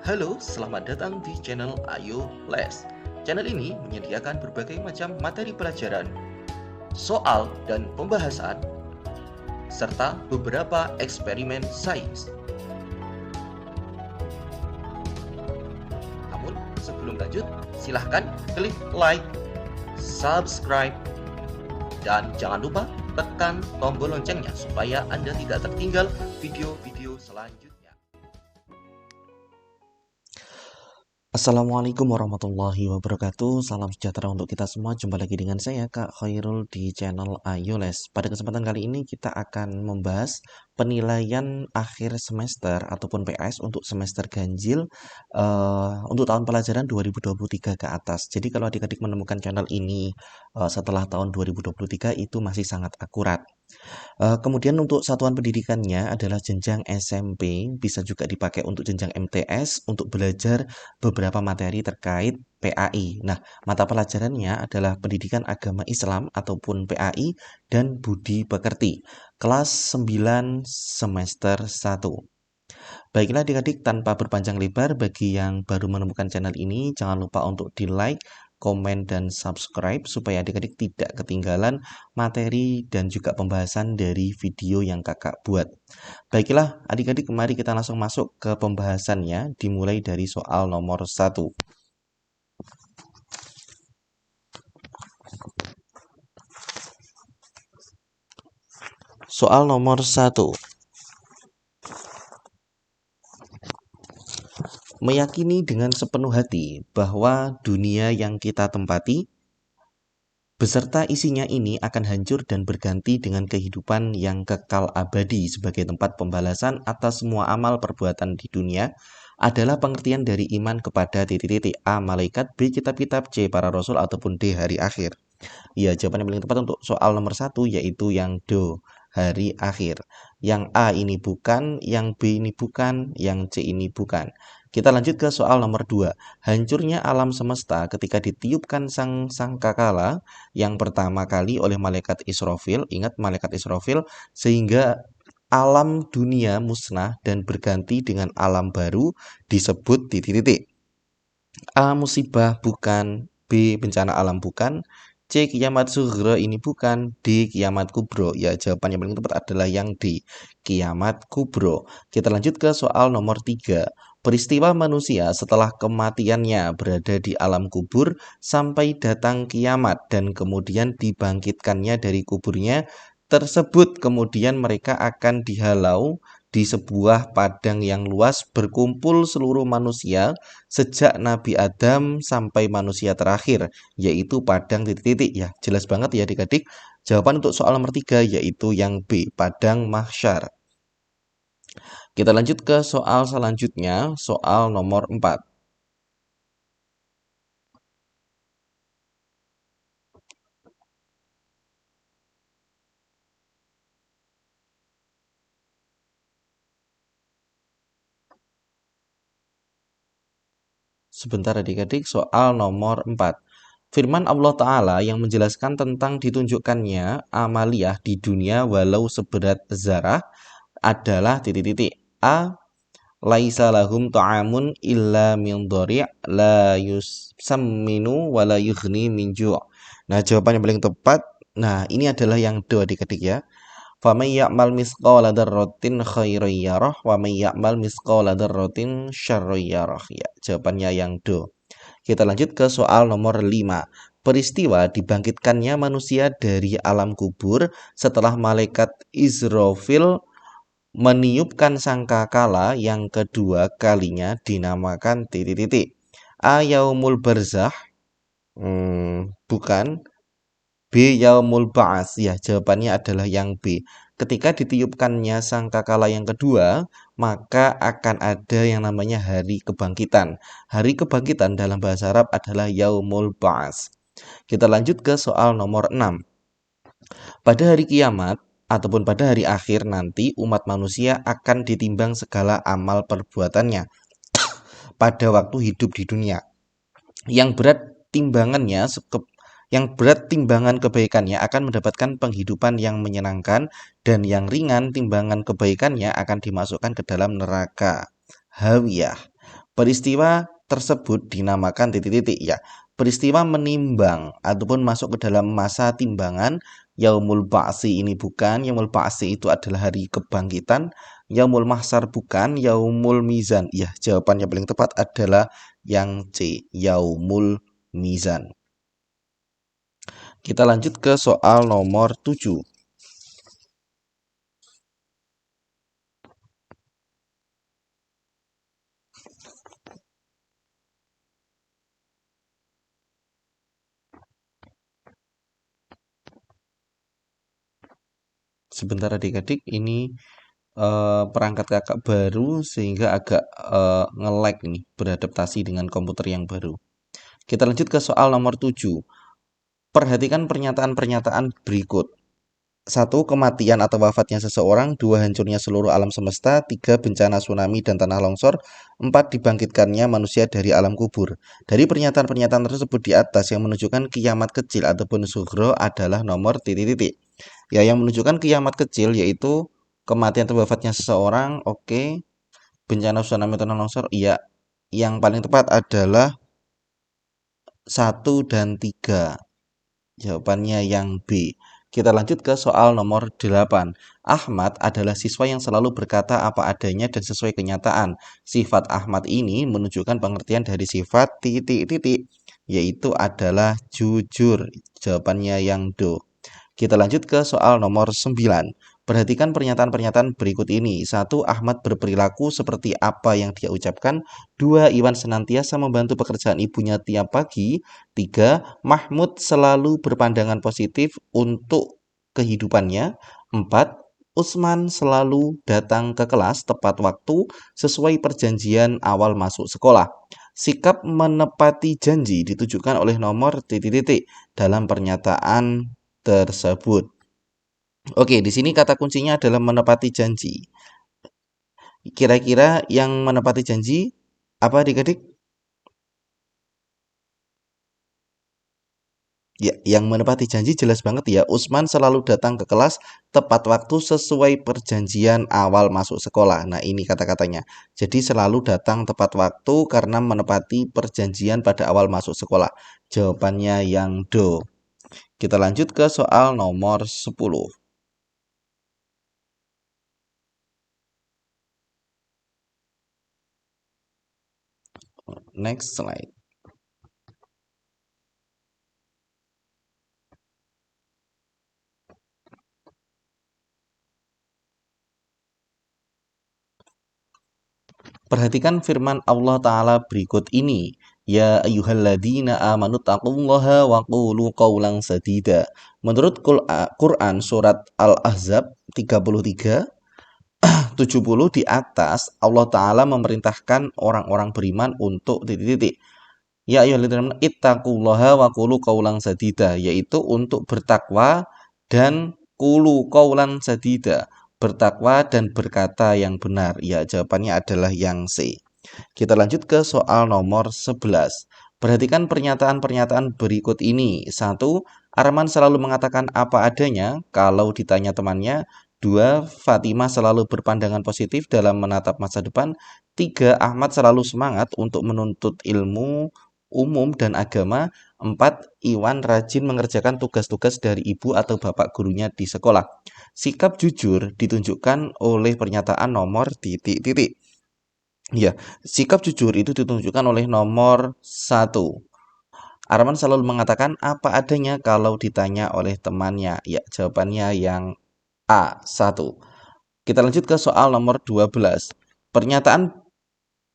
Halo, selamat datang di channel Ayo Les. Channel ini menyediakan berbagai macam materi pelajaran, soal dan pembahasan, serta beberapa eksperimen sains. Namun, sebelum lanjut, silahkan klik like, subscribe, dan jangan lupa tekan tombol loncengnya supaya Anda tidak tertinggal video-video selanjutnya. Assalamualaikum warahmatullahi wabarakatuh. Salam sejahtera untuk kita semua. Jumpa lagi dengan saya Kak Khairul di channel Ayo Les. Pada kesempatan kali ini kita akan membahas penilaian akhir semester ataupun PAS untuk semester ganjil untuk tahun pelajaran 2023 ke atas. Jadi kalau adik-adik menemukan channel ini setelah tahun 2023 itu masih sangat akurat. Kemudian untuk satuan pendidikannya adalah jenjang SMP, bisa juga dipakai untuk jenjang MTS untuk belajar beberapa materi terkait PAI. Nah, mata pelajarannya adalah Pendidikan Agama Islam ataupun PAI dan Budi Pekerti, kelas 9 semester 1. Baiklah adik-adik, tanpa berpanjang lebar, bagi yang baru menemukan channel ini, jangan lupa untuk di-like, komen, dan subscribe supaya adik-adik tidak ketinggalan materi dan juga pembahasan dari video yang kakak buat. Baiklah adik-adik, mari kita langsung masuk ke pembahasannya, dimulai dari soal nomor 1. Soal nomor 1. Meyakini dengan sepenuh hati bahwa dunia yang kita tempati beserta isinya ini akan hancur dan berganti dengan kehidupan yang kekal abadi sebagai tempat pembalasan atas semua amal perbuatan di dunia adalah pengertian dari iman kepada titik-titik A. Malaikat, B. Kitab-kitab, C. Para Rasul, ataupun D. Hari akhir. Ya, jawaban yang paling tepat untuk soal nomor 1 yaitu yang D. Hari akhir. Yang A ini bukan, yang B ini bukan, yang C ini bukan. Kita lanjut ke soal nomor 2. Hancurnya alam semesta ketika ditiupkan sang sangkakala yang pertama kali oleh malaikat Israfil. Ingat malaikat Israfil, sehingga alam dunia musnah dan berganti dengan alam baru disebut titik-titik. A. Musibah bukan, B. Bencana alam bukan, C. Kiamat sughra ini bukan, D. Kiamat kubro. Ya, jawaban yang paling tepat adalah yang D. Kiamat kubro. Kita lanjut ke soal nomor 3. Peristiwa manusia setelah kematiannya berada di alam kubur sampai datang kiamat dan kemudian dibangkitkannya dari kuburnya tersebut. Kemudian mereka akan dihalau di sebuah padang yang luas, berkumpul seluruh manusia sejak Nabi Adam sampai manusia terakhir, yaitu padang titik-titik. Ya, jelas banget ya adik-adik. Jawaban untuk soal nomor 3 yaitu yang B, padang mahsyar. Kita lanjut ke soal selanjutnya, soal nomor 4. Sebentar adik-adik, soal nomor 4. Firman Allah Ta'ala yang menjelaskan tentang ditunjukkannya amaliyah di dunia walau seberat zarah adalah titik-titik. A. Laisa lahum ta'amun illa min dhari' la yusamminu wa la yughni min ju'. Nah, jawaban yang paling tepat, nah ini adalah yang do adik-adik ya. Faman ya'mal misqala dzarratin khairan yarah wa man ya'mal misqala dzarratin syarran yarah. Ya, jawabannya yang do. Kita lanjut ke soal nomor 5. Peristiwa dibangkitkannya manusia dari alam kubur setelah malaikat Israfil meniupkan sangkakala yang kedua kalinya dinamakan titik-titik. A. Yaumul barzah, bukan. B. Yaumul ba'ats. Ya, jawabannya adalah yang B. Ketika ditiupkannya sangkakala yang kedua, maka akan ada yang namanya hari kebangkitan. Hari kebangkitan dalam bahasa Arab adalah Yaumul ba'ats. Kita lanjut ke soal nomor 6. Pada hari kiamat ataupun pada hari akhir nanti umat manusia akan ditimbang segala amal perbuatannya pada waktu hidup di dunia. Yang berat timbangan kebaikannya akan mendapatkan penghidupan yang menyenangkan dan yang ringan timbangan kebaikannya akan dimasukkan ke dalam neraka hawiyah. Peristiwa tersebut dinamakan titik-titik ya. Peristiwa menimbang ataupun masuk ke dalam masa timbangan. Yaumul Ba'si ini bukan. Yaumul Ba'si itu adalah hari kebangkitan. Yaumul Mahsyar bukan. Yaumul Mizan. Ya, jawaban yang paling tepat adalah yang C. Yaumul Mizan. Kita lanjut ke soal nomor 7. Sebentar adik-adik, ini perangkat kakak baru sehingga agak nge-lag nih beradaptasi dengan komputer yang baru. Kita lanjut ke soal nomor 7. Perhatikan pernyataan-pernyataan berikut. 1. Kematian atau wafatnya seseorang. 2. Hancurnya seluruh alam semesta. 3. Bencana tsunami dan tanah longsor. 4. Dibangkitkannya manusia dari alam kubur. Dari pernyataan-pernyataan tersebut di atas yang menunjukkan kiamat kecil ataupun sughro adalah nomor titik-titik. Ya, yang menunjukkan kiamat kecil yaitu kematian atau wafatnya seseorang. Oke. Bencana tsunami tanah longsor. Iya. Yang paling tepat adalah 1 dan 3. Jawabannya yang B. Kita lanjut ke soal nomor 8. Ahmad adalah siswa yang selalu berkata apa adanya dan sesuai kenyataan. Sifat Ahmad ini menunjukkan pengertian dari sifat titik-titik, yaitu adalah jujur. Jawabannya yang do. Kita lanjut ke soal nomor 9. Perhatikan pernyataan-pernyataan berikut ini. 1. Ahmad berperilaku seperti apa yang dia ucapkan. 2. Iwan senantiasa membantu pekerjaan ibunya tiap pagi. 3. Mahmud selalu berpandangan positif untuk kehidupannya. 4. Usman selalu datang ke kelas tepat waktu sesuai perjanjian awal masuk sekolah. Sikap menepati janji ditujukan oleh nomor titik-titik dalam pernyataan tersebut. Oke, di sini kata kuncinya adalah menepati janji. Kira-kira yang menepati janji apa adik-adik? Ya, yang menepati janji jelas banget ya. Usman selalu datang ke kelas tepat waktu sesuai perjanjian awal masuk sekolah. Nah, ini kata-katanya. Jadi selalu datang tepat waktu karena menepati perjanjian pada awal masuk sekolah. Jawabannya yang do. Kita lanjut ke soal nomor 10. Next slide. Perhatikan firman Allah Ta'ala berikut ini. Ya ayyuhalladzina amanu taqullaha wa qulu qawlan sadida. Menurut Quran surat Al-Ahzab 33 70 di atas, Allah Ta'ala memerintahkan orang-orang beriman untuk titik-titik. Ya ayyuhalladzina amanu ittaqullaha wa qulu qawlan sadida, yaitu untuk bertakwa dan qulu qawlan sadida, bertakwa dan berkata yang benar. Ya, jawabannya adalah yang C. Kita lanjut ke soal nomor 11. Perhatikan pernyataan-pernyataan berikut ini. 1. Arman selalu mengatakan apa adanya kalau ditanya temannya. 2. Fatimah selalu berpandangan positif dalam menatap masa depan. 3. Ahmad selalu semangat untuk menuntut ilmu umum dan agama. 4. Iwan rajin mengerjakan tugas-tugas dari ibu atau bapak gurunya di sekolah. Sikap jujur ditunjukkan oleh pernyataan nomor titik-titik. Ya, sikap jujur itu ditunjukkan oleh nomor 1. Arman selalu mengatakan apa adanya kalau ditanya oleh temannya. Ya, jawabannya yang A, 1. Kita lanjut ke soal nomor 12.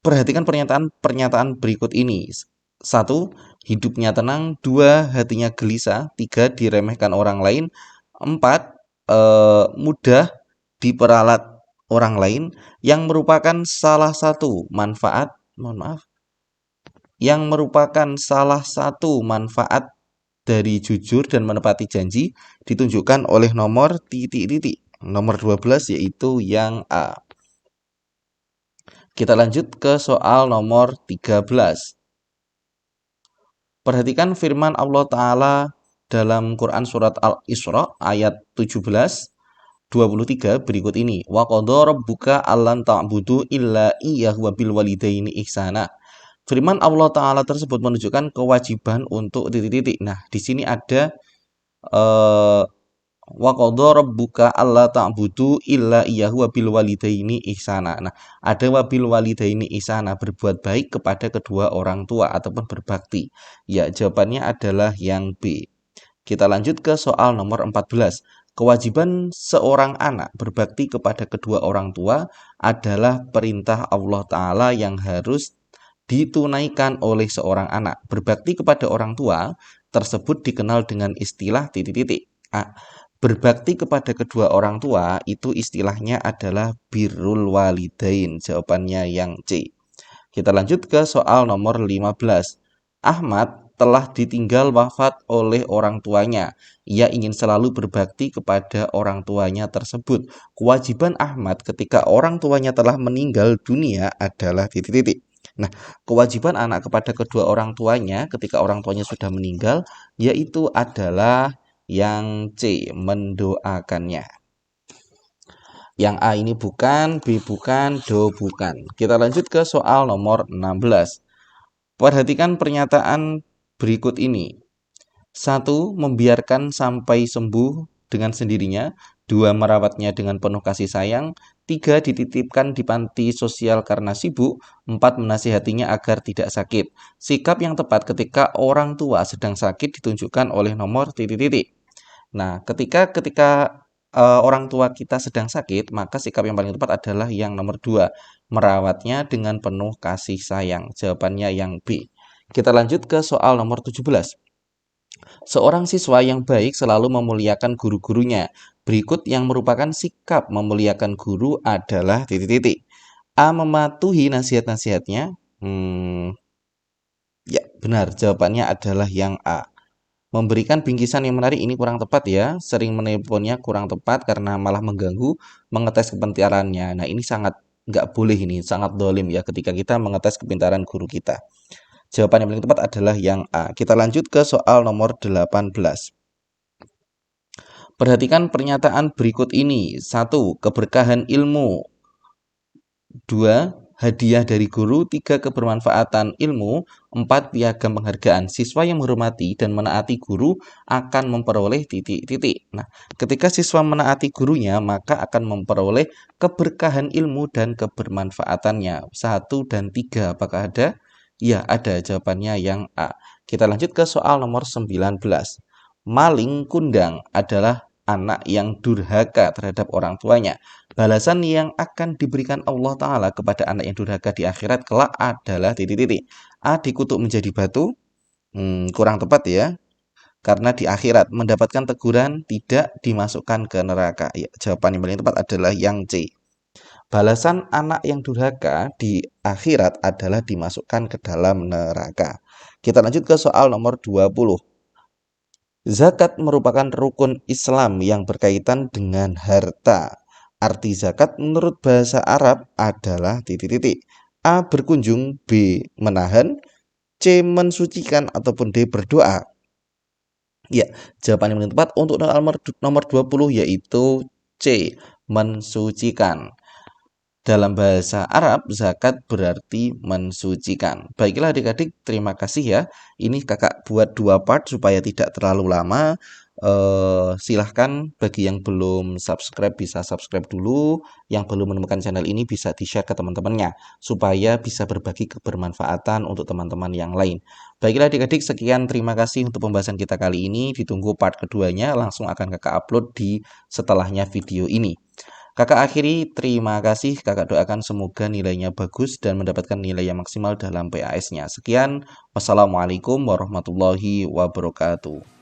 Perhatikan pernyataan berikut ini. 1. Hidupnya tenang. 2. Hatinya gelisah. 3. Diremehkan orang lain. 4. Mudah diperalat orang lain, yang merupakan salah satu manfaat dari jujur dan menepati janji ditunjukkan oleh nomor titik-titik. Nomor 12 yaitu yang A. Kita lanjut ke soal nomor 13. Perhatikan firman Allah Ta'ala dalam Quran surat Al-Isra ayat 17. 23 berikut ini. Wa qadha rabbuka allan ta'budu illa iyyahu wa bil walidaini ihsana. Firman Allah Ta'ala tersebut menunjukkan kewajiban untuk titik-titik. Nah, di sini ada wa qadha rabbuka alla ta'budu illa iyyahu wa bil walidaini ihsana. Nah, ada wa bil walidaini ihsana, berbuat baik kepada kedua orang tua ataupun berbakti. Ya, jawabannya adalah yang B. Kita lanjut ke soal nomor 14. Kewajiban seorang anak berbakti kepada kedua orang tua adalah perintah Allah Ta'ala yang harus ditunaikan oleh seorang anak. Berbakti kepada orang tua tersebut dikenal dengan istilah titik-titik. Berbakti kepada kedua orang tua itu istilahnya adalah birrul walidain. Jawabannya yang C. Kita lanjut ke soal nomor 15. Ahmad telah ditinggal wafat oleh orang tuanya. Ia ingin selalu berbakti kepada orang tuanya tersebut. Kewajiban Ahmad ketika orang tuanya telah meninggal dunia adalah titik-titik. Nah, kewajiban anak kepada kedua orang tuanya ketika orang tuanya sudah meninggal yaitu adalah yang C, mendoakannya. Yang A ini bukan, B bukan, Do bukan. Kita lanjut ke soal nomor 16. Perhatikan pernyataan berikut ini. 1. Membiarkan sampai sembuh dengan sendirinya. 2. Merawatnya dengan penuh kasih sayang. 3. Dititipkan di panti sosial karena sibuk. 4. Menasihatinya agar tidak sakit. Sikap yang tepat ketika orang tua sedang sakit ditunjukkan oleh nomor titik-titik. Nah, ketika orang tua kita sedang sakit, maka sikap yang paling tepat adalah yang nomor 2, merawatnya dengan penuh kasih sayang. Jawabannya yang B. Kita lanjut ke soal nomor 17. Seorang siswa yang baik selalu memuliakan guru-gurunya. Berikut yang merupakan sikap memuliakan guru adalah titik-titik. A. Mematuhi nasihat-nasihatnya. Ya, benar. Jawabannya adalah yang A. Memberikan bingkisan yang menarik ini kurang tepat ya. Sering menelponnya kurang tepat karena malah mengganggu, mengetes kepintarannya. Nah, ini sangat nggak boleh ini, sangat dolim ya ketika kita mengetes kepintaran guru kita. Jawaban yang paling tepat adalah yang A. Kita lanjut ke soal nomor 18. Perhatikan pernyataan berikut ini. 1. Keberkahan ilmu. 2. Hadiah dari guru. 3. Kebermanfaatan ilmu. 4. Piagam penghargaan. Siswa yang menghormati dan menaati guru akan memperoleh titik-titik. Nah, ketika siswa menaati gurunya, maka akan memperoleh keberkahan ilmu dan kebermanfaatannya. 1 dan 3. Apakah ada? Ya, ada. Jawabannya yang A. Kita lanjut ke soal nomor 19. Maling kundang adalah anak yang durhaka terhadap orang tuanya. Balasan yang akan diberikan Allah Ta'ala kepada anak yang durhaka di akhirat kelak adalah titik-titik. A. Dikutuk menjadi batu. Kurang tepat ya. Karena di akhirat mendapatkan teguran, tidak dimasukkan ke neraka. Ya, jawaban yang paling tepat adalah yang C. Balasan anak yang durhaka di akhirat adalah dimasukkan ke dalam neraka. Kita lanjut ke soal nomor 20. Zakat merupakan rukun Islam yang berkaitan dengan harta. Arti zakat menurut bahasa Arab adalah titik-titik. A. Berkunjung. B. Menahan. C. Mensucikan. Ataupun D. Berdoa. Ya, jawaban yang paling tepat untuk nomor 20 yaitu C. Mensucikan. Dalam bahasa Arab, zakat berarti mensucikan. Baiklah adik-adik, terima kasih ya. Ini kakak buat 2 part supaya tidak terlalu lama. Silahkan bagi yang belum subscribe bisa subscribe dulu. Yang belum menemukan channel ini bisa di-share ke teman-temannya. Supaya bisa berbagi kebermanfaatan untuk teman-teman yang lain. Baiklah adik-adik, sekian terima kasih untuk pembahasan kita kali ini. Ditunggu part keduanya, langsung akan kakak upload di setelahnya video ini. Kakak akhiri, terima kasih. Kakak doakan semoga nilainya bagus dan mendapatkan nilai yang maksimal dalam PAS-nya. Sekian, wassalamualaikum warahmatullahi wabarakatuh.